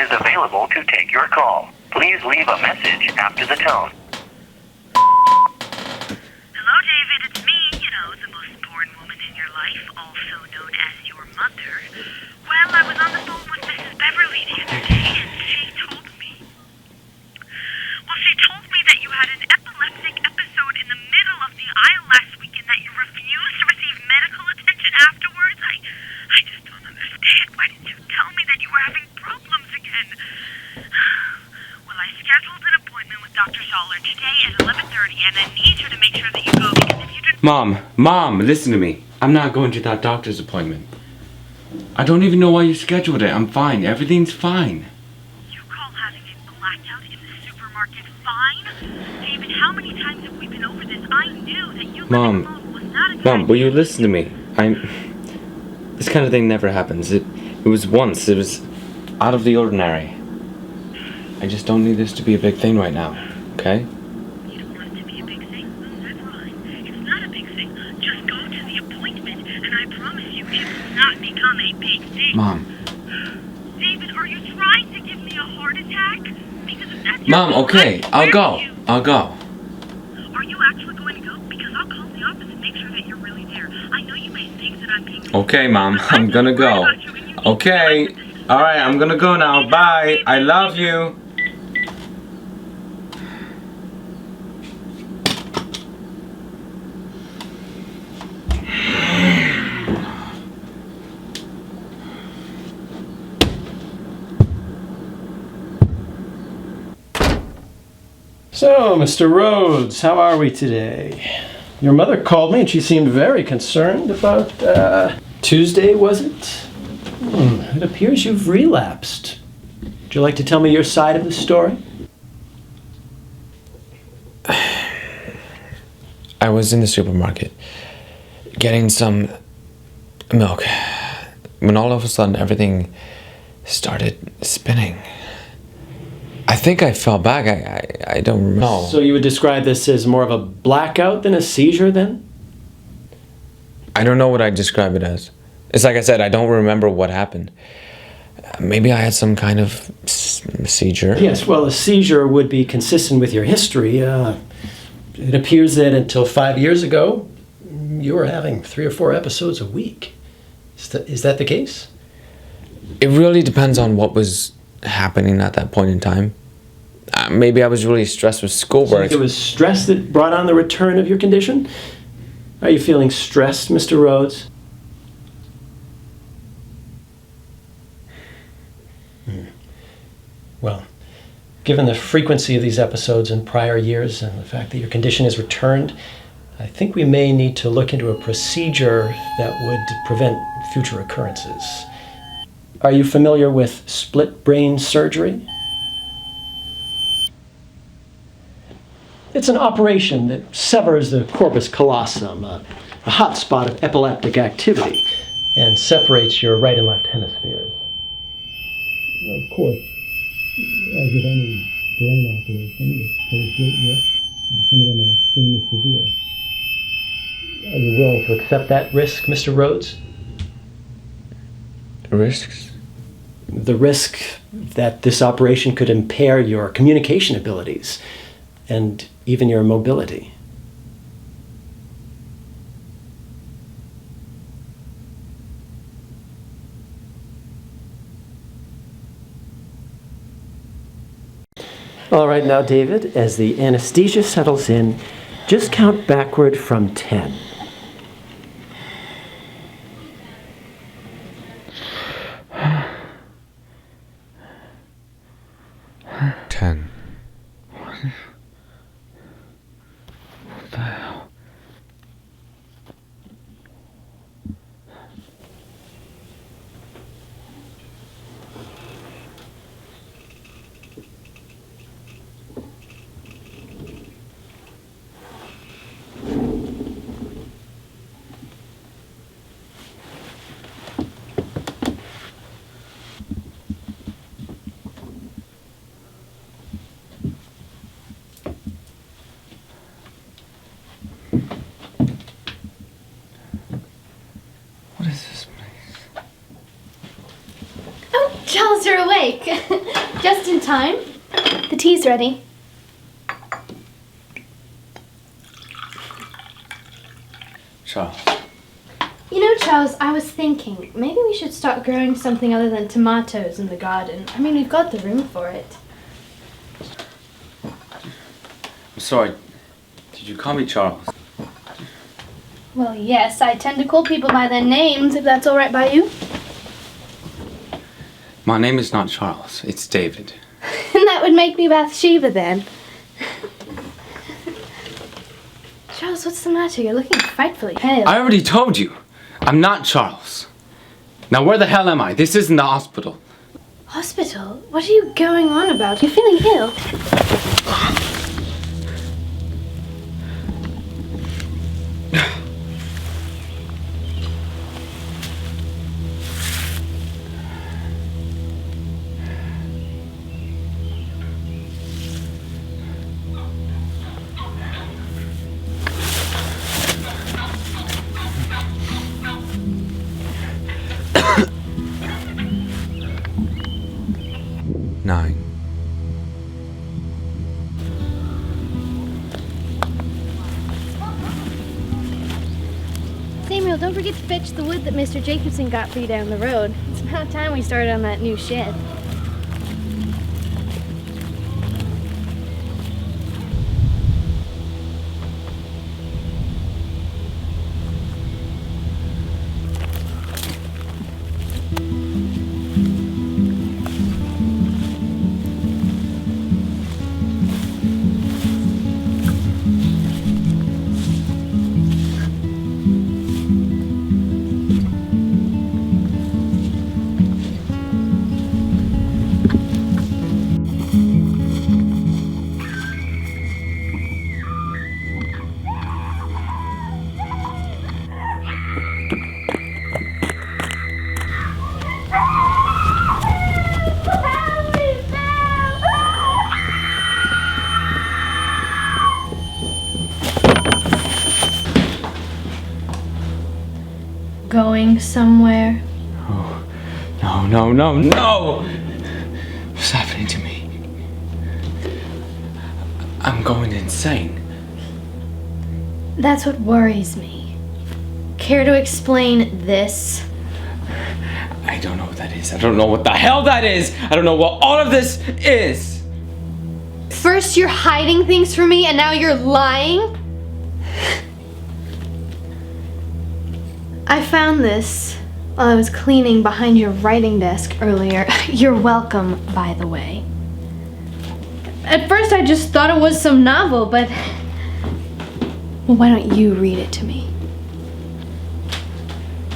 is available to take your call. Please leave a message after the tone. Hello, David. It's me, the most important woman in your life, also known as your mother. Well, I was on the phone with Mrs. Beverly the other day, and she told me that you had an epileptic episode in the middle of the aisle last week and that you refused to receive medical attention afterwards. I just don't understand. Why didn't you tell me that you were having problems again? Well, I scheduled an appointment with Dr. Soller today at 11:30, and I need you to make sure that you go, because if you don't... Mom, listen to me. I'm not going to that doctor's appointment. I don't even know why you scheduled it. I'm fine. Everything's fine. You call having a blackout in the supermarket fine? David, how many times have we been over this? I knew that you living alone was not a good Mom, will you idea. listen to me? This kind of thing never happens. It was once. It was out of the ordinary. I just don't need this to be a big thing right now, okay? You don't want it to be a big thing? Oh, that's fine. It's not a big thing. Just go to the appointment, and I promise you it will not become a big thing. Mom. David, are you trying to give me a heart attack? Because if that's Mom, your okay. I'll go. Are you actually going to go? Because I'll call the office and make sure that you're really there. I know you may think that I'm being... Okay, Mom. I'm gonna go. Okay. Alright, I'm gonna go now. Bye. I love you. So, Mr. Rhodes, how are we today? Your mother called me and she seemed very concerned about, Tuesday, was it? It appears you've relapsed. Would you like to tell me your side of the story? I was in the supermarket getting some milk when all of a sudden everything started spinning. I think I fell back. I don't remember. So you would describe this as more of a blackout than a seizure then? I don't know what I'd describe it as. It's like I said, I don't remember what happened. Maybe I had some kind of seizure. Yes, well, a seizure would be consistent with your history. It appears that until 5 years ago, you were having 3 or 4 episodes a week. Is that the case? It really depends on what was happening at that point in time. Maybe I was really stressed with So schoolwork. it was stress that brought on the return of your condition? Are you feeling stressed, Mr. Rhodes? Well, given the frequency of these episodes in prior years and the fact that your condition has returned, I think we may need to look into a procedure that would prevent future occurrences. Are you familiar with split brain surgery? It's an operation that severs the corpus callosum, a hot spot of epileptic activity, and separates your right and left hemispheres. Of course, as with any brain operation, this carries great risk, and some of them are extremely severe. Are you willing to accept that risk, Mr. Rhodes? Risks? The risk that this operation could impair your communication abilities and even your mobility. All right, now, David, as the anesthesia settles in, just count backward from 10. What the hell? Mike! Just in time. The tea's ready. Charles. You know, Charles, I was thinking, maybe we should start growing something other than tomatoes in the garden. I mean, we've got the room for it. I'm sorry. Did you call me Charles? Well, yes, I tend to call people by their names, if that's all right by you. My name is not Charles. It's David. And that would make me Bathsheba then. Charles, what's the matter? You're looking frightfully pale. I already told you. I'm not Charles. Now where the hell am I? This isn't the hospital. Hospital? What are you going on about? You're feeling ill. Nine. Samuel, don't forget to fetch the wood that Mr. Jacobson got for you down the road. It's about time we started on that new shed. Going somewhere? Oh, no, no, no, no! What's happening to me? I'm going insane. That's what worries me. Care to explain this? I don't know what that is. I don't know what the hell that is. I don't know what all of this is. First you're hiding things from me and now you're lying? I found this while I was cleaning behind your writing desk earlier. You're welcome, by the way. At first I just thought it was some novel, but... Well, why don't you read it to me?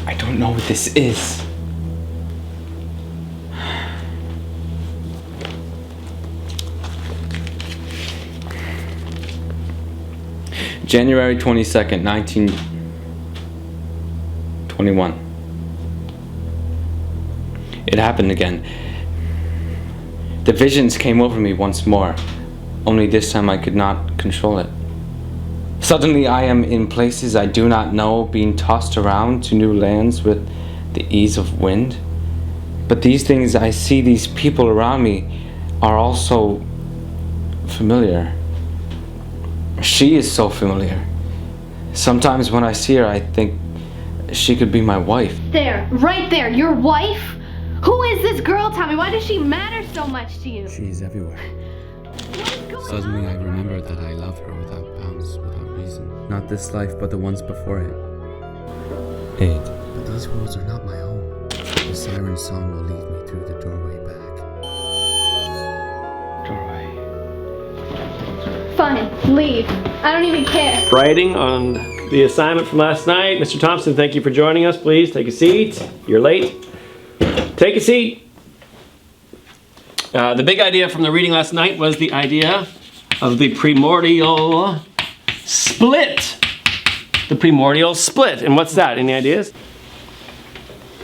I don't know what this is. January 22nd, 1921. It happened again. The visions came over me once more, only this time I could not control it. Suddenly I am in places I do not know, being tossed around to new lands with the ease of wind. But these things I see, these people around me, are also familiar. She is so familiar. Sometimes when I see her, I think she could be my wife. There, right there, your wife? Who is this girl, Tommy? Why does she matter so much to you? She's everywhere. Suddenly I remember that I love her without bounds, without reason. Not this life, but the ones before it. 8. But these worlds are not my own. The siren song will lead me through the doorway back. Doorway. Fine, leave. I don't even care. Writing on the assignment from last night. Mr. Thompson, thank you for joining us. Please take a seat. You're late. Take a seat. The big idea from the reading last night was the idea of the primordial split. The primordial split. And what's that? Any ideas?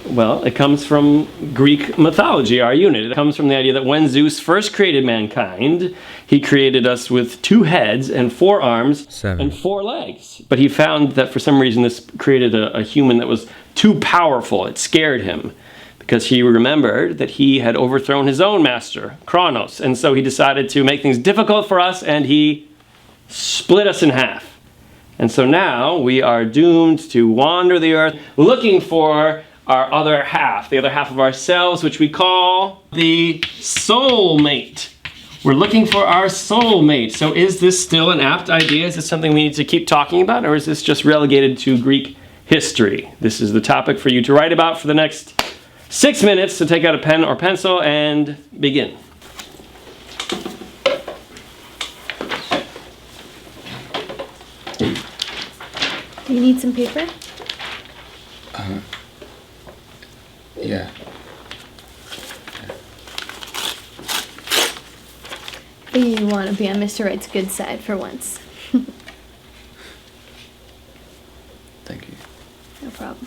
Well, it comes from Greek mythology, our unit. It comes from the idea that when Zeus first created mankind, he created us with 2 heads and 4 arms 7. and 4 legs. But he found that for some reason this created a human that was too powerful. It scared him. because he remembered that he had overthrown his own master, Kronos. And so he decided to make things difficult for us, and he split us in half. And so now we are doomed to wander the earth looking for our other half, the other half of ourselves, which we call the soulmate. We're looking for our soulmate. So is this still an apt idea? Is this something we need to keep talking about, or is this just relegated to Greek history? This is the topic for you to write about for the next 6 minutes. So take out a pen or pencil and begin. Do you need some paper? Yeah. You want to be on Mr. Wright's good side for once. Thank you. No problem.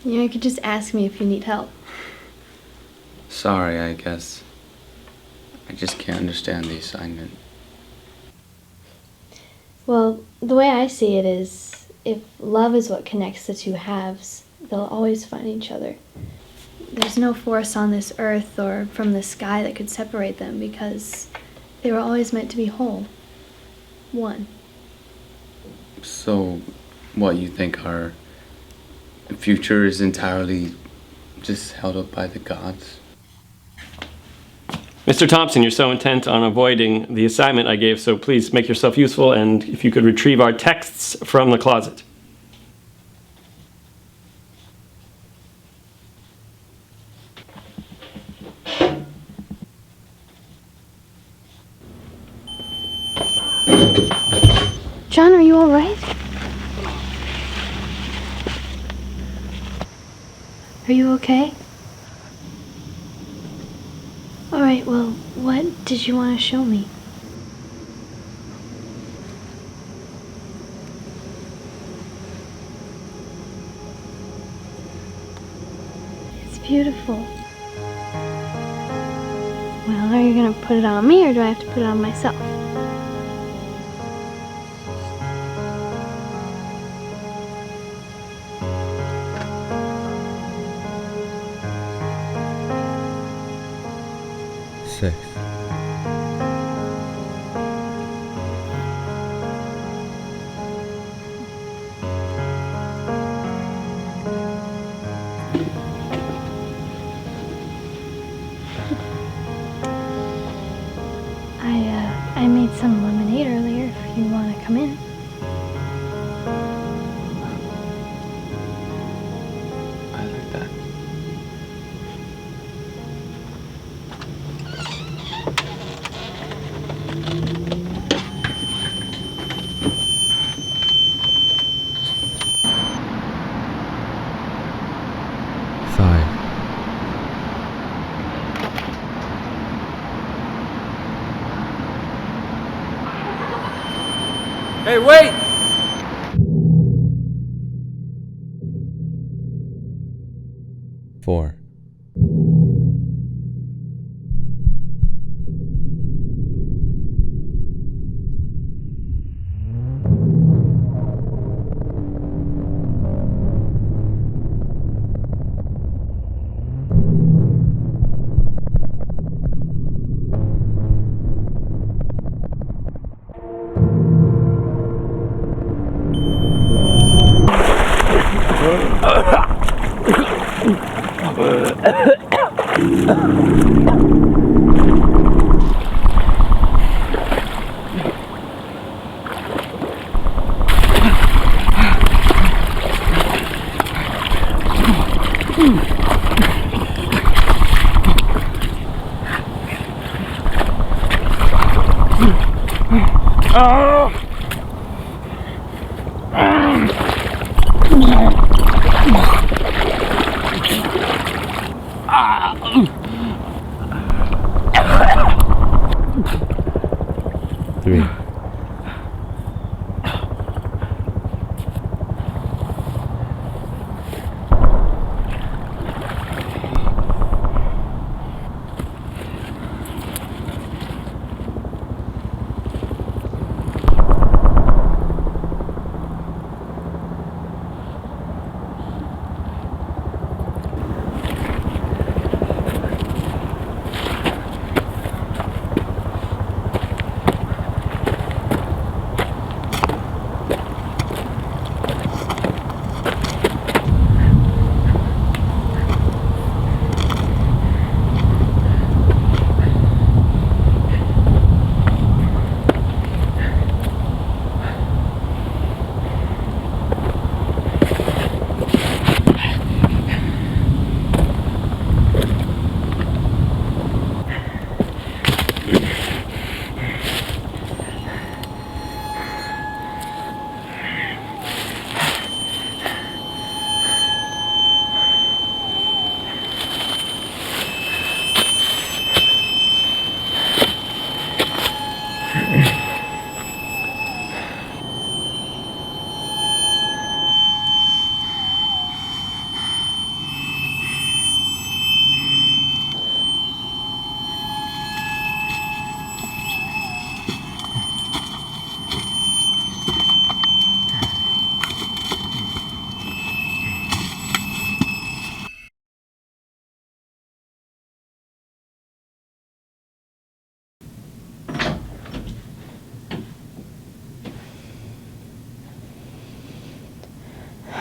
You could just ask me if you need help. Sorry, I guess. I just can't understand the assignment. Well, the way I see it is, if love is what connects the two halves, they'll always find each other. There's no force on this earth or from the sky that could separate them, because they were always meant to be whole. One. So, what, you think our future is entirely just held up by the gods? Mr. Thompson, you're so intent on avoiding the assignment I gave, so please make yourself useful, and if you could retrieve our texts from the closet. John, are you all right? Are you okay? All right, well, what did you want to show me? It's beautiful. Well, are you gonna put it on me, or do I have to put it on myself? Six. I made some lemonade earlier if you want to come in. I like that. Five. Hey, wait! Four. Three.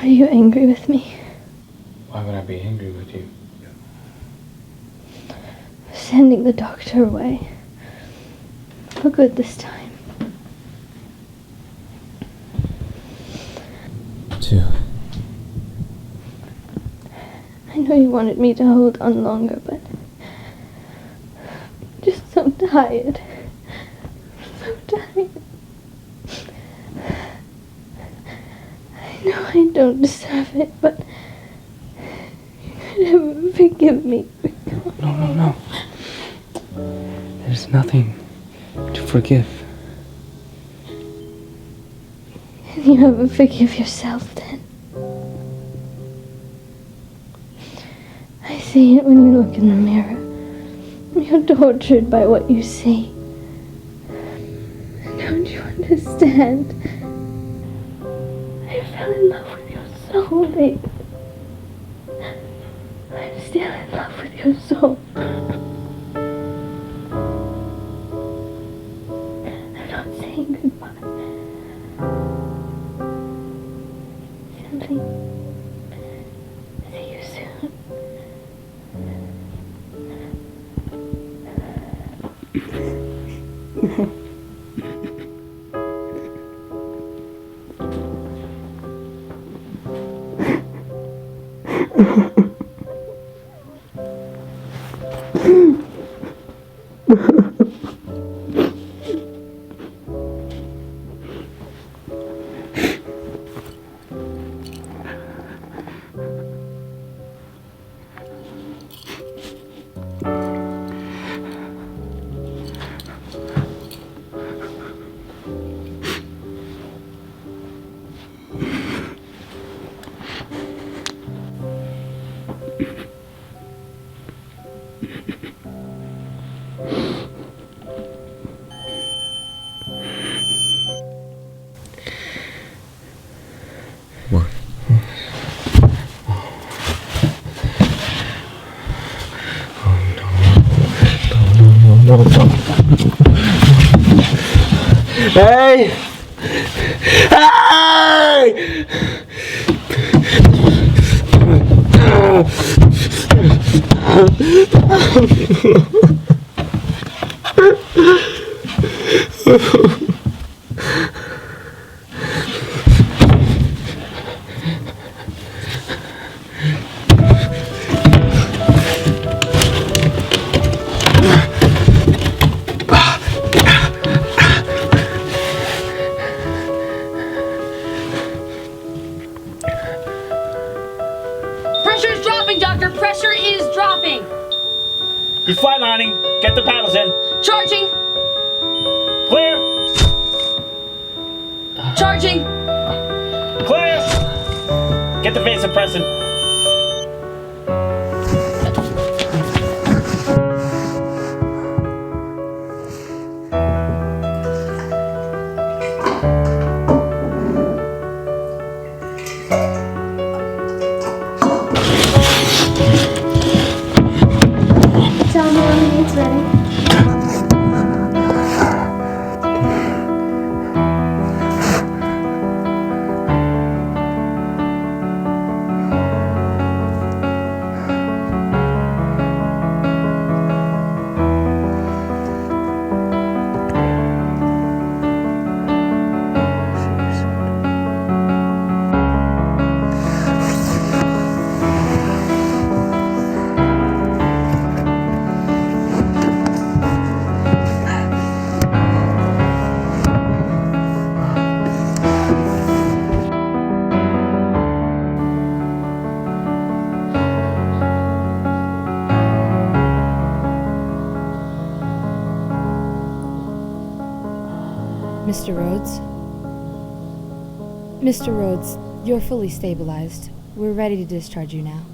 Are you angry with me? Why would I be angry with you? Sending the doctor away. For good this time. Too. I know you wanted me to hold on longer, but I'm just so tired. So tired. I know I don't deserve it, but you could never forgive me. No. There's nothing to forgive. Can you ever forgive yourself then? I see it when you look in the mirror. You're tortured by what you see. Don't you understand? I fell in love with your soul, baby. I'm still in love with your soul. I'm not saying goodbye. Simply, see you soon. What? No. Hey! Hey! Pressure is dropping, Doctor! Pressure is dropping! He's flatlining. Get the paddles in. Charging! Clear. Charging! Clear. Get the vasopressin. Tell me when it's ready. Mr. Rhodes? Mr. Rhodes, you're fully stabilized. We're ready to discharge you now.